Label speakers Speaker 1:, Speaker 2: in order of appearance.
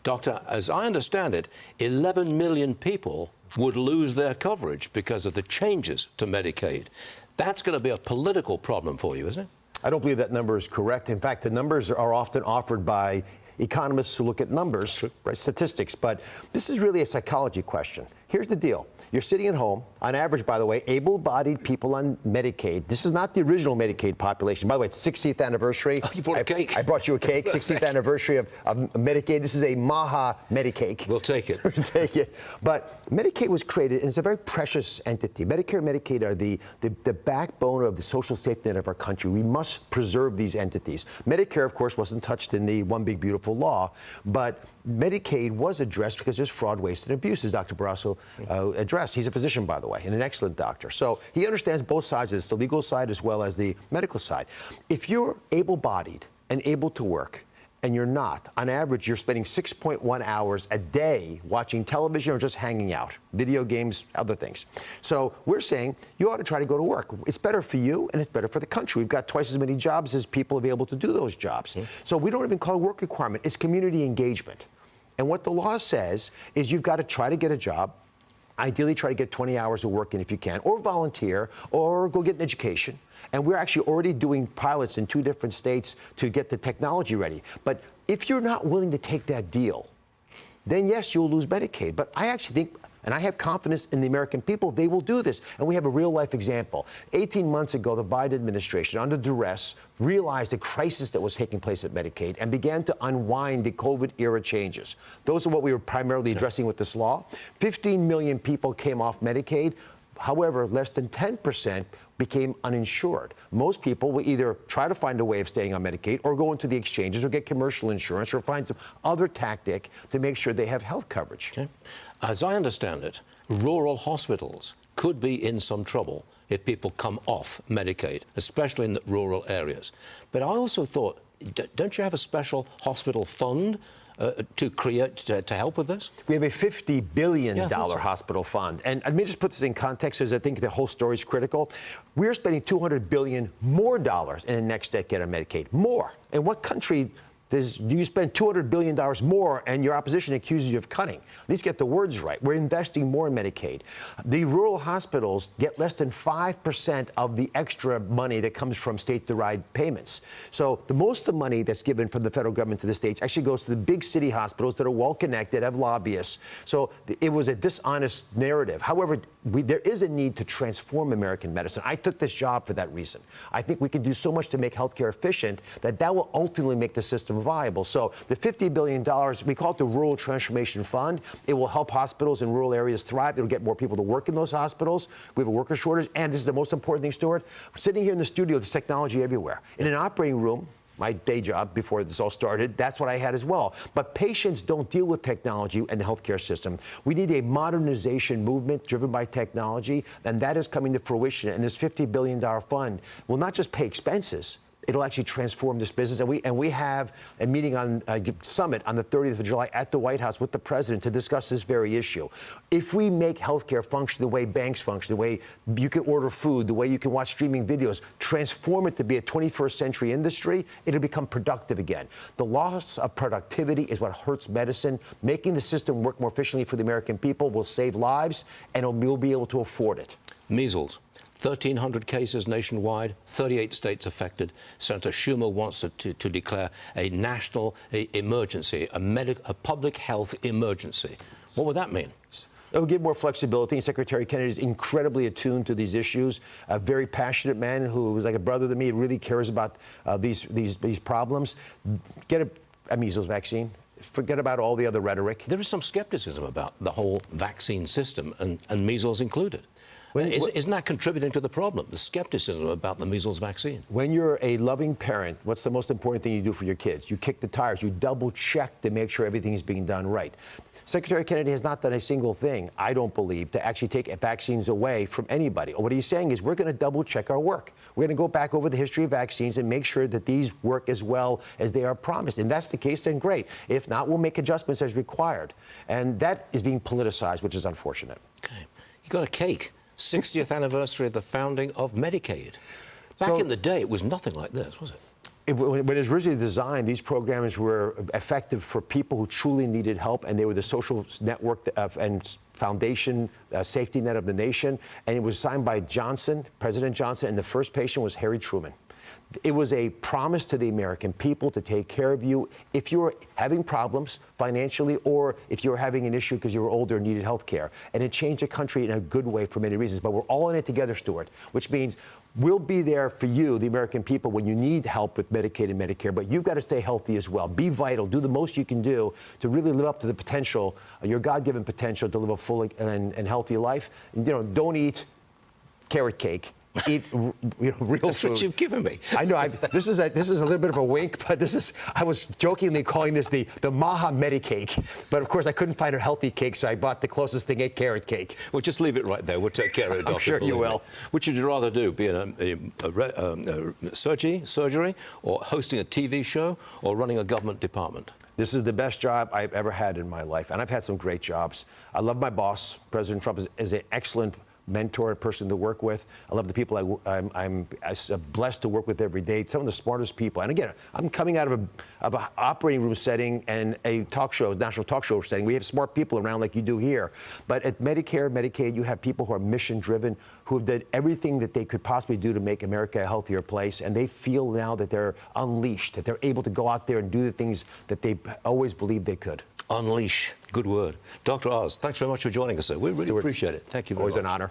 Speaker 1: Doctor, as I understand it, 11 million people would lose their coverage because of the changes to Medicaid. That's going to be a political problem for you, isn't it?
Speaker 2: I don't believe that number is correct. In fact, the numbers are often offered by economists who look at numbers, right, statistics, but this is really a psychology question. Here's the deal. You're sitting at home, on average, by the way, able-bodied people on Medicaid. This is not the original Medicaid population. By the way, it's 60th anniversary.
Speaker 1: Oh, you brought a cake.
Speaker 2: I brought you a cake, 60th anniversary of Medicaid. This is a Maha Medicake.
Speaker 1: We'll take it.
Speaker 2: We'll take it. But Medicaid was created, and it's a very precious entity. Medicare and Medicaid are the backbone of the social safety net of our country. We must preserve these entities. Medicare, of course, wasn't touched in the One Big Beautiful Law, but Medicaid was addressed because there's fraud, waste, and abuse, as Dr. Barrasso addressed. He's a physician, by the way, and an excellent doctor. So he understands both sides of this, the legal side as well as the medical side. If you're able-bodied and able to work, and you're not, on average, you're spending 6.1 hours a day watching television or just hanging out, video games, other things. So we're saying you ought to try to go to work. It's better for you, and it's better for the country. We've got twice as many jobs as people available to do those jobs. So we don't even call it work requirement. It's community engagement. And what the law says is you've got to try to get a job, ideally try to get 20 hours of work in if you can, or volunteer, or go get an education. And we're actually already doing pilots in 2 different states to get the technology ready. But if you're not willing to take that deal, then yes, you'll lose Medicaid. But I actually think, and I have confidence in the American people, they will do this. And we have a real-life example. 18 months ago, the Biden administration, under duress, realized the crisis that was taking place at Medicaid and began to unwind the COVID-era changes. Those are what we were primarily addressing with this law. 15 million people came off Medicaid. However, less than 10% became uninsured. Most people will either try to find a way of staying on Medicaid or go into the exchanges or get commercial insurance or find some other tactic to make sure they have health coverage.
Speaker 1: Okay. As I understand it, rural hospitals could be in some trouble if people come off Medicaid, especially in the rural areas. But I also thought, don't you have a special hospital fund to create, to help with this?
Speaker 2: We have a $50 billion hospital fund. And let me just put this in context, because I think the whole story is critical. We're spending $200 billion more dollars in the next decade on Medicaid. More. In what country do you spend $200 billion more and your opposition accuses you of cutting? At least get the words right. We're investing more in Medicaid. The rural hospitals get less than 5% of the extra money that comes from state-derived payments. So the most of the money that's given from the federal government to the states actually goes to the big city hospitals that are well-connected, have lobbyists. So it was a dishonest narrative. However, there is a need to transform American medicine. I took this job for that reason. I think we can do so much to make healthcare efficient that will ultimately make the system viable. So the $50 billion, we call it the Rural Transformation Fund. It will help hospitals in rural areas thrive. It'll get more people to work in those hospitals. We have a worker shortage. And this is the most important thing, Stuart. We're sitting here in the studio, there's technology everywhere. In an operating room, my day job before this all started, that's what I had as well. But patients don't deal with technology in the healthcare system. We need a modernization movement driven by technology, and that is coming to fruition. And this $50 billion fund will not just pay expenses, it'll actually transform this business. And we have a meeting on summit on the 30th of July at the White House with the president to discuss this very issue. If we make healthcare function the way banks function, the way you can order food, the way you can watch streaming videos, transform it to be a 21st century industry, it'll become productive again. The loss of productivity is what hurts medicine. Making the system work more efficiently for the American people will save lives, and we'll be able to afford it.
Speaker 1: Measles. 1,300 cases nationwide, 38 states affected. Senator Schumer wants to declare a national emergency, a public health emergency. What would that mean?
Speaker 2: It will give more flexibility. And Secretary Kennedy is incredibly attuned to these issues. A very passionate man who is like a brother to me, really cares about these problems. Get a measles vaccine. Forget about all the other rhetoric.
Speaker 1: There is some skepticism about the whole vaccine system, and measles included. Isn't that contributing to the problem, the skepticism about the measles vaccine?
Speaker 2: When you're a loving parent, what's the most important thing you do for your kids? You kick the tires. You double-check to make sure everything is being done right. Secretary Kennedy has not done a single thing, I don't believe, to actually take vaccines away from anybody. What he's saying is we're going to double-check our work. We're going to go back over the history of vaccines and make sure that these work as well as they are promised. And that's the case, then great. If not, we'll make adjustments as required. And that is being politicized, which is unfortunate.
Speaker 1: Okay. You got a cake. 60th anniversary of the founding of Medicaid. Back in the day, it was nothing like this, was it?
Speaker 2: when it was originally designed, these programs were effective for people who truly needed help, and they were the social network and foundation safety net of the nation. And it was signed by Johnson, President Johnson, and the first patient was Harry Truman. It was a promise to the American people to take care of you if you were having problems financially or if you were having an issue because you were older and needed health care. And it changed the country in a good way for many reasons. But we're all in it together, Stuart, which means we'll be there for you, the American people, when you need help with Medicaid and Medicare. But you've got to stay healthy as well. Be vital. Do the most you can do to really live up to the potential, your God-given potential to live a full and healthy life. And, don't eat carrot cake. Eat real
Speaker 1: That's
Speaker 2: food.
Speaker 1: what you've given me.
Speaker 2: I know. This is a little bit of a wink, but I was jokingly calling this the Maha Medicake. But of course, I couldn't find a healthy cake, so I bought the closest thing, a carrot cake.
Speaker 1: Well, just leave it right there. We'll take care of it, Doctor.
Speaker 2: I'm sure you will.
Speaker 1: Which would you rather do, be in a surgery, or hosting a TV show, or running a government department?
Speaker 2: This is the best job I've ever had in my life, and I've had some great jobs. I love my boss. President Trump is an excellent mentor and person to work with. I love the people I'm blessed to work with every day. Some of the smartest people. And again, I'm coming out of an operating room setting and a talk show, national talk show setting. We have smart people around like you do here. But at Medicare, Medicaid, you have people who are mission driven, who have done everything that they could possibly do to make America a healthier place. And they feel now that they're unleashed, that they're able to go out there and do the things that they always believed they could.
Speaker 1: Unleash. Good word. Dr. Oz, thanks very much for joining us, sir. We really appreciate it. Thank you very much.
Speaker 2: Always an honor.